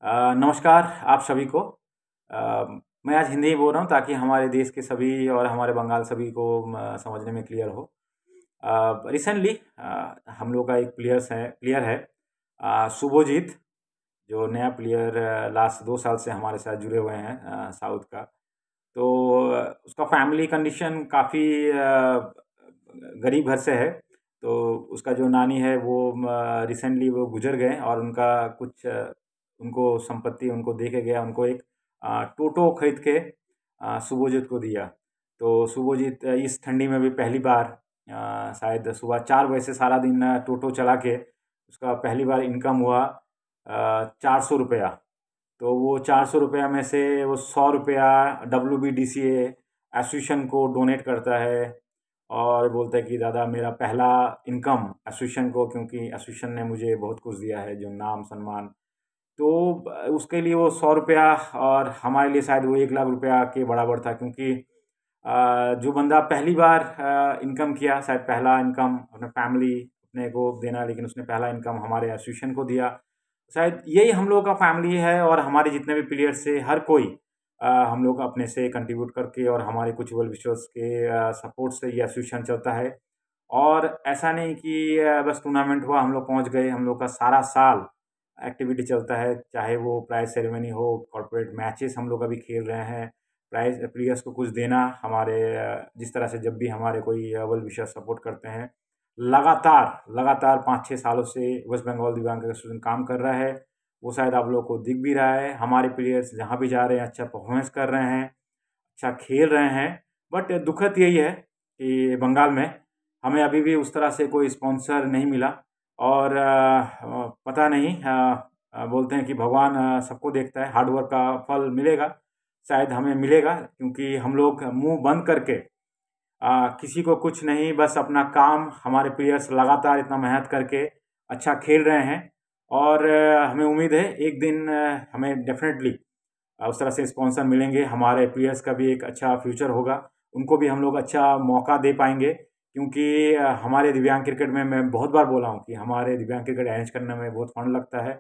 नमस्कार आप सभी को। मैं आज हिंदी में बोल रहा हूँ ताकि हमारे देश के सभी और हमारे बंगाल सभी को समझने में क्लियर हो। रिसेंटली हम लोग का एक प्लेयर है शुभजीत, जो नया प्लेयर लास्ट 2 साल से हमारे साथ जुड़े हुए हैं साउथ का। तो उसका फैमिली कंडीशन काफ़ी गरीब घर से है। तो उसका जो नानी है वो रिसेंटली वो गुजर गए और उनका कुछ उनको संपत्ति उनको दे के गया, उनको एक टोटो खरीद के शुभजीत को दिया। तो शुभजीत इस ठंडी में भी पहली बार शायद सुबह 4 बजे से सारा दिन टोटो चला के उसका पहली बार इनकम हुआ 400 रुपया। तो वो 400 रुपया में से वो 100 रुपया WBDCA एसोसिएशन को डोनेट करता है और बोलता है कि दादा मेरा पहला इनकम एसोसिएशन को, क्योंकि एसोसिएशन ने मुझे बहुत कुछ दिया है, जो नाम सम्मान। तो उसके लिए वो 100 रुपया, और हमारे लिए शायद वो 1 लाख रुपया के बराबर था, क्योंकि जो बंदा पहली बार इनकम किया, शायद पहला इनकम अपने फैमिली अपने को देना, लेकिन उसने पहला इनकम हमारे एसोसिएशन को दिया। शायद यही हम लोग का फैमिली है, और हमारे जितने भी प्लेयर्स से हर कोई हम लोग अपने से कंट्रीब्यूट करके और हमारे कुछ वेल विशर्स के सपोर्ट से ये एसोसिएशन चलता है। और ऐसा नहीं कि बस टूर्नामेंट हुआ हम लोग पहुंच गए, हम लोग का सारा साल एक्टिविटी चलता है, चाहे वो प्राइज सेरेमनी हो, कॉर्पोरेट मैचेस हम लोग अभी खेल रहे हैं, प्राइज प्लेयर्स को कुछ देना, हमारे जिस तरह से जब भी हमारे कोई वेल विशर सपोर्ट करते हैं। लगातार लगातार 5-6 सालों से वेस्ट बंगाल दिव्यांग एसोसिएशन काम कर रहा है। वो शायद आप लोगों को दिख भी रहा है, हमारे प्लेयर्स जहाँ भी जा रहे हैं अच्छा परफॉर्मेंस कर रहे हैं, अच्छा खेल रहे हैं। बट दुखद यही है कि बंगाल में हमें अभी भी उस तरह से कोई स्पॉन्सर नहीं मिला। और पता नहीं, बोलते हैं कि भगवान सबको देखता है, हार्ड वर्क का फल मिलेगा, शायद हमें मिलेगा, क्योंकि हम लोग मुंह बंद करके किसी को कुछ नहीं, बस अपना काम, हमारे प्लेयर्स लगातार इतना मेहनत करके अच्छा खेल रहे हैं। और हमें उम्मीद है एक दिन हमें डेफिनेटली उस तरह से स्पॉन्सर मिलेंगे, हमारे प्लेयर्स का भी एक अच्छा फ्यूचर होगा, उनको भी हम लोग अच्छा मौका दे पाएंगे। क्योंकि हमारे दिव्यांग क्रिकेट में मैं बहुत बार बोला हूँ कि हमारे दिव्यांग क्रिकेट अरेंज करने में बहुत फंड लगता है।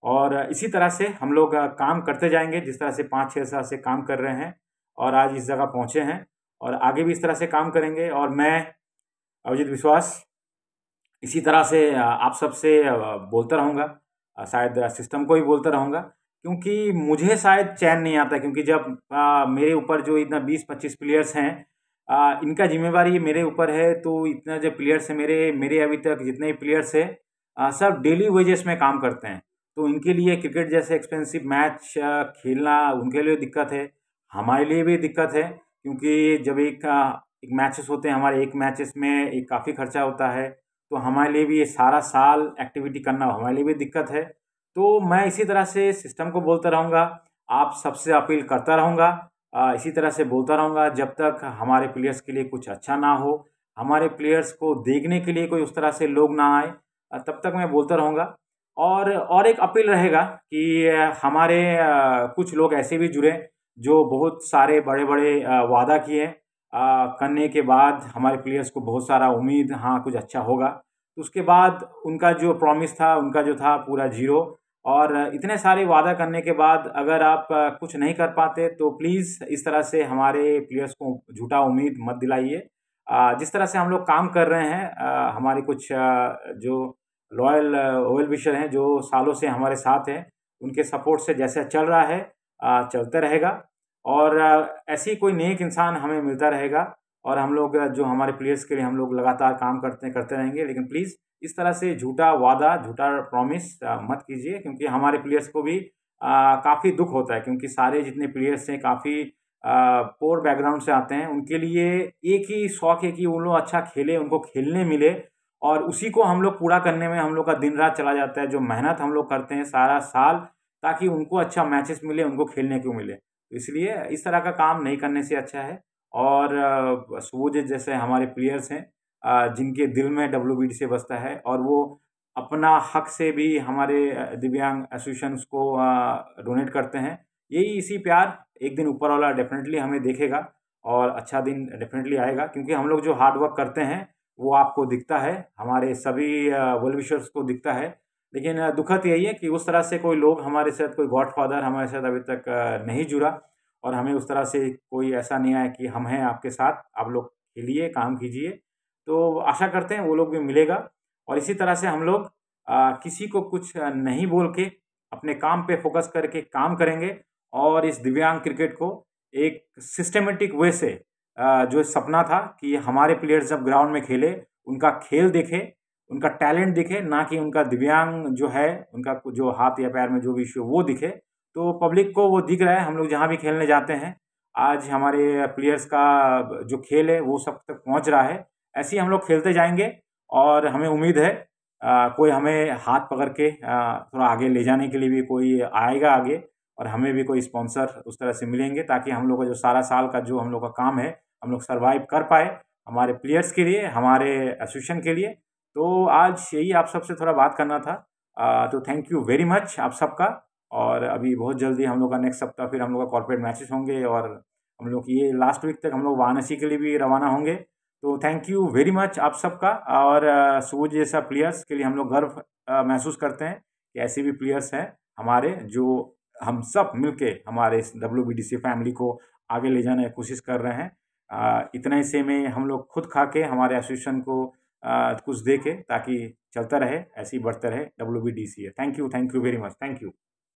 और इसी तरह से हम लोग काम करते जाएंगे, जिस तरह से 5-6 साल से काम कर रहे हैं और आज इस जगह पहुँचे हैं, और आगे भी इस तरह से काम करेंगे। और मैं अभिजीत विश्वास इसी तरह से आप सबसे बोलता रहूँगा, शायद सिस्टम को ही बोलता रहूँगा, क्योंकि मुझे शायद चैन नहीं आता, क्योंकि जब मेरे ऊपर जो इतना 20-25 प्लेयर्स हैं, इनका जिम्मेवारी मेरे ऊपर है। तो इतना जो प्लेयर्स हैं मेरे मेरे अभी तक जितने भी प्लेयर्स हैं सब डेली वेजेस में काम करते हैं। तो इनके लिए क्रिकेट जैसे एक्सपेंसिव मैच खेलना उनके लिए दिक्कत है, हमारे लिए भी दिक्कत है, क्योंकि जब एक मैचेस होते हैं, हमारे एक मैचेस में एक काफ़ी खर्चा होता है। तो हमारे लिए भी ये सारा साल एक्टिविटी करना हमारे लिए भी दिक्कत है। तो मैं इसी तरह से सिस्टम को बोलता रहूँगा, आप सबसे अपील करता रहूँगा, इसी तरह से बोलता रहूँगा जब तक हमारे प्लेयर्स के लिए कुछ अच्छा ना हो, हमारे प्लेयर्स को देखने के लिए कोई उस तरह से लोग ना आए, तब तक मैं बोलता रहूँगा। और एक अपील रहेगा कि हमारे कुछ लोग ऐसे भी जुड़े जो बहुत सारे बड़े-बड़े वादा किए, करने के बाद हमारे प्लेयर्स को बहुत सारा उम्मीद, हाँ कुछ अच्छा होगा, तो उसके बाद उनका जो प्रॉमिस था, उनका जो था पूरा ज़ीरो। और इतने सारे वादा करने के बाद अगर आप कुछ नहीं कर पाते, तो प्लीज़ इस तरह से हमारे प्लेयर्स को झूठा उम्मीद मत दिलाइए। जिस तरह से हम लोग काम कर रहे हैं, हमारे कुछ जो लॉयल वेल विशर हैं जो सालों से हमारे साथ हैं, उनके सपोर्ट से जैसे चल रहा है चलता रहेगा। और ऐसी कोई नेक इंसान हमें मिलता रहेगा, और हम लोग जो हमारे प्लेयर्स के लिए हम लोग लगातार काम करते रहेंगे। लेकिन प्लीज़ इस तरह से झूठा वादा, झूठा प्रॉमिस मत कीजिए, क्योंकि हमारे प्लेयर्स को भी काफ़ी दुख होता है, क्योंकि सारे जितने प्लेयर्स हैं काफ़ी पोर बैकग्राउंड से आते हैं। उनके लिए एक ही शौक है कि वो लोग अच्छा खेले, उनको खेलने मिले, और उसी को हम लोग पूरा करने में हम लोग का दिन रात चला जाता है। जो मेहनत हम लोग करते हैं सारा साल, ताकि उनको अच्छा मैचेस मिले, उनको खेलने को मिले, तो इसलिए इस तरह का काम नहीं करने से अच्छा है। और शुभजीत जैसे हमारे प्लेयर्स हैं जिनके दिल में WBD से बसता है, और वो अपना हक से भी हमारे दिव्यांग एसोसिएशंस को डोनेट करते हैं। यही इसी प्यार एक दिन ऊपर वाला डेफिनेटली हमें देखेगा, और अच्छा दिन डेफिनेटली आएगा, क्योंकि हम लोग जो हार्ड वर्क करते हैं वो आपको दिखता है, हमारे सभी वेल विशर्स को दिखता है। लेकिन दुखद यही है कि उस तरह से कोई लोग हमारे साथ, कोई गॉडफादर हमारे साथ अभी तक नहीं जुड़ा, और हमें उस तरह से कोई ऐसा नहीं आया कि हम हैं आपके साथ, आप लोग खेलिए, काम कीजिए। तो आशा करते हैं वो लोग भी मिलेगा, और इसी तरह से हम लोग किसी को कुछ नहीं बोल के अपने काम पे फोकस करके काम करेंगे, और इस दिव्यांग क्रिकेट को एक सिस्टमेटिक वे से जो सपना था कि हमारे प्लेयर्स जब ग्राउंड में खेले, उनका खेल दिखे, उनका टैलेंट दिखे, ना कि उनका दिव्यांग जो है, उनका जो हाथ या पैर में जो भी इश्यू वो दिखे। तो पब्लिक को वो दिख रहा है, हम लोग जहाँ भी खेलने जाते हैं, आज हमारे प्लेयर्स का जो खेल है वो सब तक पहुँच रहा है। ऐसे ही हम लोग खेलते जाएंगे, और हमें उम्मीद है कोई हमें हाथ पकड़ के थोड़ा आगे ले जाने के लिए भी कोई आएगा आगे, और हमें भी कोई स्पॉन्सर उस तरह से मिलेंगे, ताकि हम लोग का जो सारा साल का जो हम लोग का काम है, हम लोग सर्वाइव कर पाए, हमारे प्लेयर्स के लिए, हमारे एसोसिएशन के लिए। तो आज यही आप सबसे थोड़ा बात करना था। तो थैंक यू वेरी मच आप सबका। और अभी बहुत जल्दी हम लोग का नेक्स्ट सप्ताह फिर हम लोग का कॉर्पोरेट मैचेस होंगे, और हम लोग ये लास्ट वीक तक हम लोग वाराणसी के लिए भी रवाना होंगे। तो थैंक यू वेरी मच आप सबका। और सूरज जैसा प्लेयर्स के लिए हम लोग गर्व महसूस करते हैं कि ऐसे भी प्लेयर्स हैं हमारे, जो हम सब मिलके हमारे इस WBDC फैमिली को आगे ले जाने की कोशिश कर रहे हैं। इतना ही से में हम लोग खुद खा के हमारे एसोसिएशन को कुछ दे के, ताकि चलता रहे, ऐसे ही बढ़ता रहे WBDC है। Thank you very much, thank you.